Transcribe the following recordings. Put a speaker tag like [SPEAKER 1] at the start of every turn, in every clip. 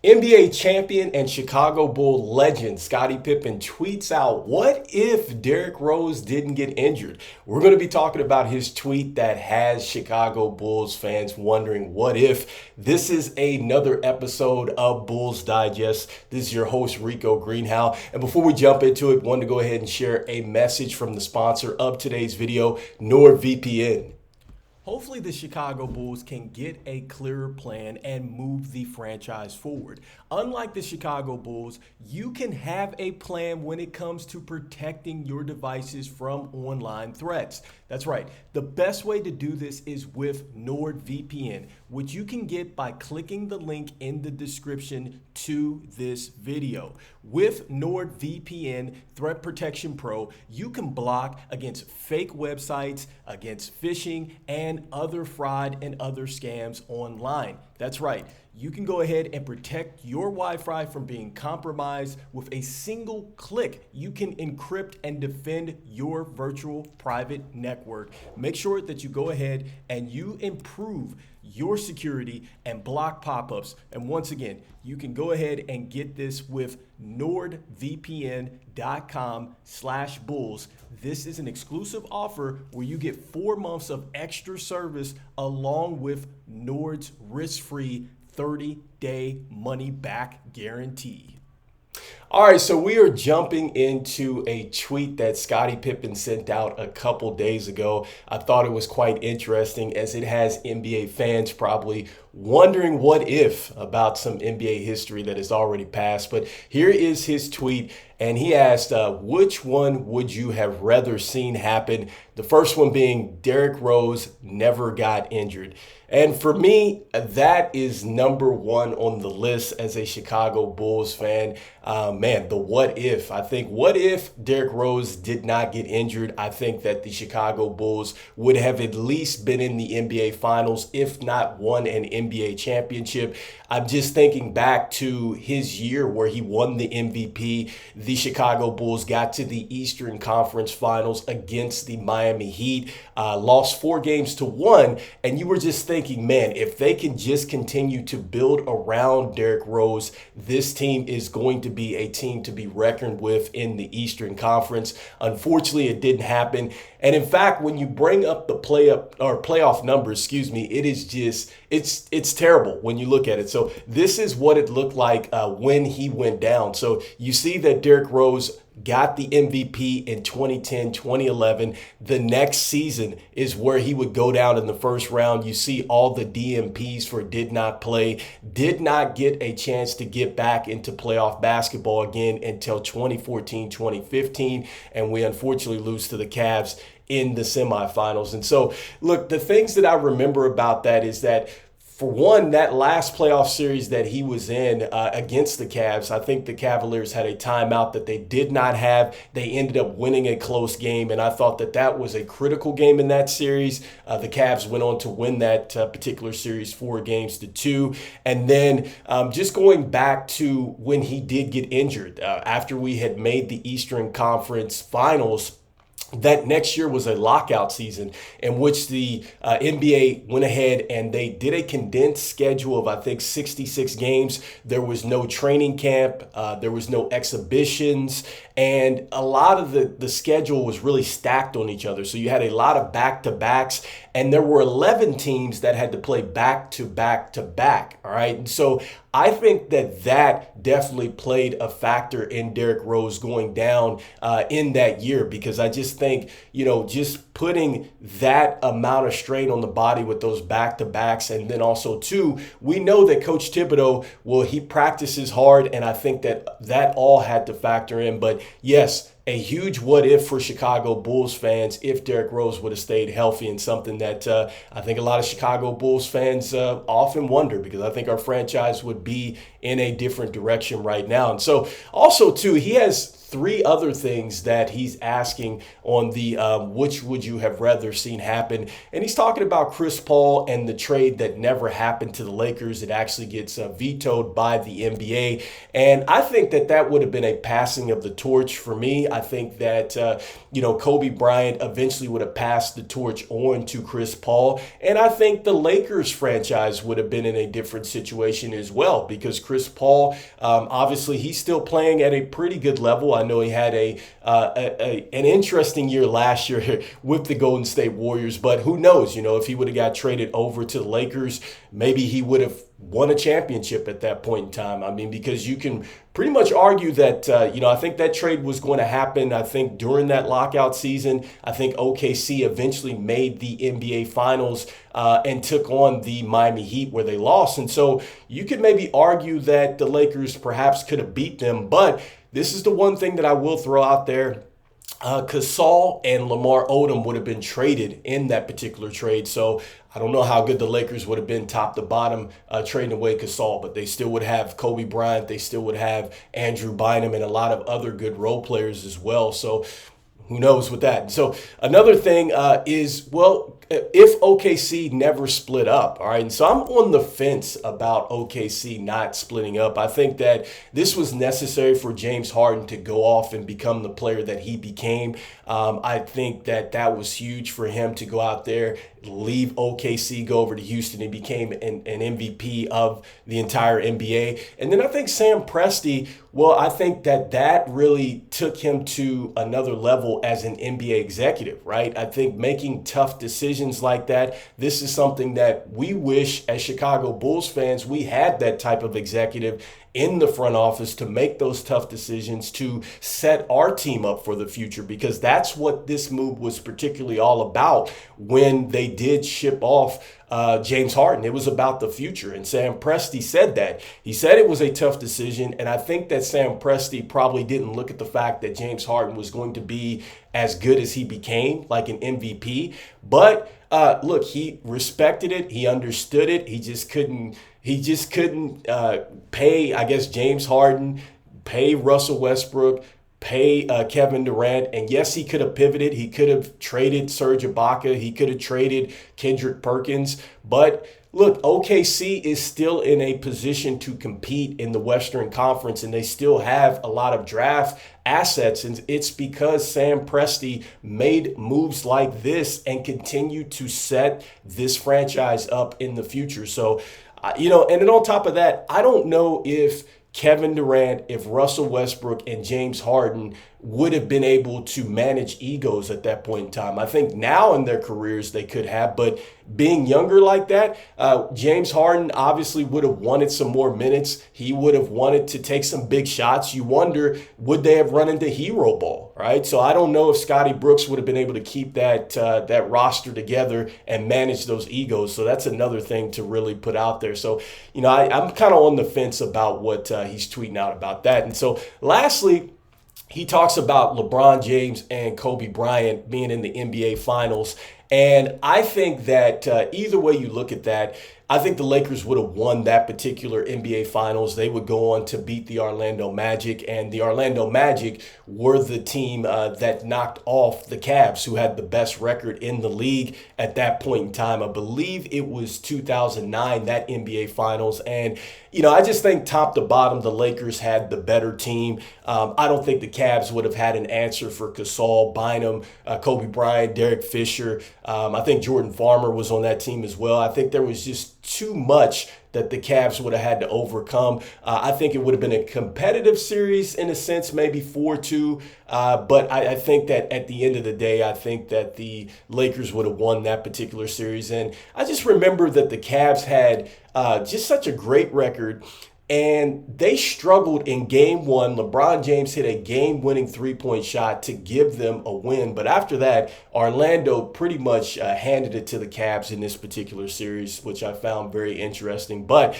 [SPEAKER 1] NBA champion and Chicago Bull legend Scottie Pippen tweets out, "What if Derrick Rose didn't get injured?" We're going to be talking about his tweet that has Chicago Bulls fans wondering, what if? This is another episode of Bulls Digest. This is your host, Rico Greenhowe. And before we jump into it, I wanted to go ahead and share a message from the sponsor of today's video, NordVPN. Hopefully the Chicago Bulls can get a clearer plan and move the franchise forward. Unlike the Chicago Bulls, you can have a plan when it comes to protecting your devices from online threats. That's right. The best way to do this is with NordVPN, which you can get by clicking the link in the description to this video. With NordVPN Threat Protection Pro, you can block against fake websites, against phishing, and other fraud and other scams online. That's right. You can go ahead and protect your Wi-Fi from being compromised with a single click. You can encrypt and defend your virtual private network. Make sure that you go ahead and you improve your security and block pop-ups. And once again, you can go ahead and get this with nordvpn.com/bulls. This is an exclusive offer where you get 4 months of extra service along with Nord's risk-free 30-day money-back guarantee. All right, so we are jumping into a tweet that Scottie Pippen sent out a couple days ago. I thought it was quite interesting as it has NBA fans probably wondering what if about some NBA history that has already passed. But here is his tweet, and he asked, which one would you have rather seen happen? The first one being Derrick Rose never got injured. And for me, that is number one on the list as a Chicago Bulls fan. Man, the what if. I think what if Derrick Rose did not get injured? I think that the Chicago Bulls would have at least been in the NBA Finals, if not won an NBA championship. I'm just thinking back to his year where he won the MVP. The Chicago Bulls got to the Eastern Conference Finals against the Miami Heat, lost 4-1, and you were just thinking, man, if they can just continue to build around Derrick Rose, this team is going to be a team to be reckoned with in the Eastern Conference. Unfortunately, it didn't happen. And in fact, when you bring up the playoff numbers, it is just, it's terrible when you look at it. So this is what it looked like when he went down. So you see that Derrick Rose got the MVP in 2010, 2011. The next season is where he would go down in the first round. You see all the DMPs for did not play, did not get a chance to get back into playoff basketball again until 2014, 2015. And we unfortunately lose to the Cavs in the semifinals. And so, look, the things that I remember about that is that, for one, that last playoff series that he was in against the Cavs, I think the Cavaliers had a timeout that they did not have. They ended up winning a close game, and I thought that that was a critical game in that series. The Cavs went on to win that particular series 4-2. And then just going back to when he did get injured, after we had made the Eastern Conference Finals, that next year was a lockout season in which the NBA went ahead and they did a condensed schedule of, I think, 66 games. There was no training camp. There was no exhibitions. And a lot of the schedule was really stacked on each other. So you had a lot of back-to-backs, and there were 11 teams that had to play back-to-back-to-back. All right. And so I think that definitely played a factor in Derrick Rose going down in that year, because I just think, just putting that amount of strain on the body with those back-to-backs. And then also, too, we know that Coach Thibodeau, he practices hard, and I think that all had to factor in. But yes, a huge what if for Chicago Bulls fans if Derrick Rose would have stayed healthy, and something that I think a lot of Chicago Bulls fans often wonder, because I think our franchise would be in a different direction right now. And so also, too, he has three other things that he's asking on the which would you have rather seen happen. And he's talking about Chris Paul and the trade that never happened to the Lakers. It actually gets vetoed by the NBA. And I think that would have been a passing of the torch for me. I think that, Kobe Bryant eventually would have passed the torch on to Chris Paul. And I think the Lakers franchise would have been in a different situation as well, because Chris Paul, obviously, he's still playing at a pretty good level. I know he had an interesting year last year with the Golden State Warriors, but who knows? If he would have got traded over to the Lakers, maybe he would have won a championship at that point in time. I mean, because you can pretty much argue that, I think that trade was going to happen. I think during that lockout season, I think OKC eventually made the NBA Finals and took on the Miami Heat where they lost. And so you could maybe argue that the Lakers perhaps could have beat them. But this is the one thing that I will throw out there. Gasol and Lamar Odom would have been traded in that particular trade. So I don't know how good the Lakers would have been top to bottom trading away Gasol, but they still would have Kobe Bryant. They still would have Andrew Bynum and a lot of other good role players as well. So who knows with that? So another thing is, if OKC never split up, all right, and so I'm on the fence about OKC not splitting up. I think that this was necessary for James Harden to go off and become the player that he became. I think that was huge for him to go out there, leave OKC, go over to Houston, and became an MVP of the entire NBA. And then I think Sam Presti, I think that really took him to another level as an NBA executive, right? I think making tough decisions like that, this is something that we wish as Chicago Bulls fans, we had that type of executive in the front office to make those tough decisions to set our team up for the future, because that's what this move was particularly all about when they did ship off James Harden. It was about the future, and Sam Presti said that. He said it was a tough decision, and I think that Sam Presti probably didn't look at the fact that James Harden was going to be as good as he became, like an MVP. But look, he respected it. He understood it. He just couldn't pay, I guess, James Harden, pay Russell Westbrook, pay Kevin Durant. And yes, he could have pivoted. He could have traded Serge Ibaka. He could have traded Kendrick Perkins. But look, OKC is still in a position to compete in the Western Conference, and they still have a lot of draft assets. And it's because Sam Presti made moves like this and continued to set this franchise up in the future. So, and then on top of that, I don't know if Kevin Durant, if Russell Westbrook and James Harden would have been able to manage egos at that point in time. I think now in their careers they could have, but being younger like that, James Harden obviously would have wanted some more minutes. He would have wanted to take some big shots. You wonder, would they have run into hero ball, right? So I don't know if Scotty Brooks would have been able to keep that roster together and manage those egos. So that's another thing to really put out there. So, I'm kind of on the fence about what he's tweeting out about that. And so lastly, he talks about LeBron James and Kobe Bryant being in the NBA Finals. And I think that either way you look at that, I think the Lakers would have won that particular NBA Finals. They would go on to beat the Orlando Magic, and the Orlando Magic were the team that knocked off the Cavs, who had the best record in the league at that point in time. I believe it was 2009, that NBA Finals. And, I just think top to bottom, the Lakers had the better team. I don't think the Cavs would have had an answer for Gasol, Bynum, Kobe Bryant, Derek Fisher. I think Jordan Farmer was on that team as well. I think there was just too much that the Cavs would have had to overcome. I think it would have been a competitive series in a sense, maybe 4-2. But I think that at the end of the day, I think that the Lakers would have won that particular series. And I just remember that the Cavs had just such a great record. And they struggled in game one. LeBron James hit a game-winning three-point shot to give them a win. But after that, Orlando pretty much handed it to the Cavs in this particular series, which I found very interesting. But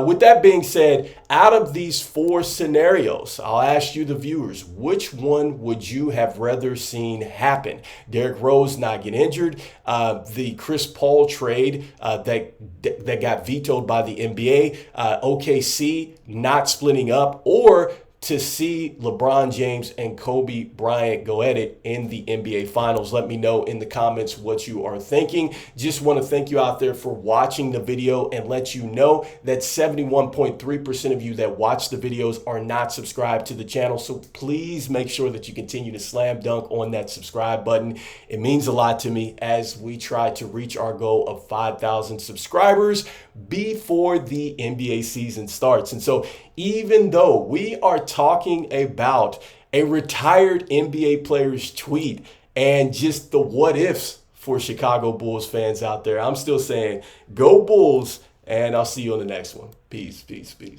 [SPEAKER 1] with that being said, out of these four scenarios, I'll ask you, the viewers, which one would you have rather seen happen? Derick Rose not get injured, the Chris Paul trade that got vetoed by the NBA, OKC not splitting up, or to see LeBron James and Kobe Bryant go at it in the NBA Finals. Let me know in the comments what you are thinking. Just want to thank you out there for watching the video and let you know that 71.3% of you that watch the videos are not subscribed to the channel. So please make sure that you continue to slam dunk on that subscribe button. It means a lot to me as we try to reach our goal of 5,000 subscribers before the NBA season starts. And so even though we are talking about a retired NBA player's tweet and just the what ifs for Chicago Bulls fans out there, I'm still saying go Bulls, and I'll see you on the next one. Peace, peace, peace.